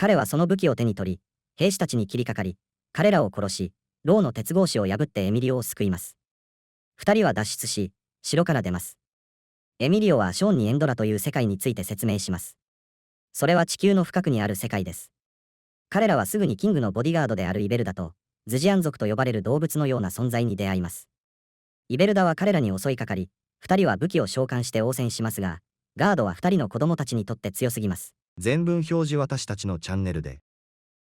彼はその武器を手に取り、兵士たちに切りかかり、彼らを殺し、牢の鉄格子を破ってエミリオを救います。二人は脱出し、城から出ます。エミリオはショーンにエンドラという世界について説明します。それは地球の深くにある世界です。彼らはすぐにキングのボディガードであるイベルダと、ズジアン族と呼ばれる動物のような存在に出会います。イベルダは彼らに襲いかかり、二人は武器を召喚して応戦しますが、ガードは二人の子供たちにとって強すぎます。全文表示私たちのチャンネルで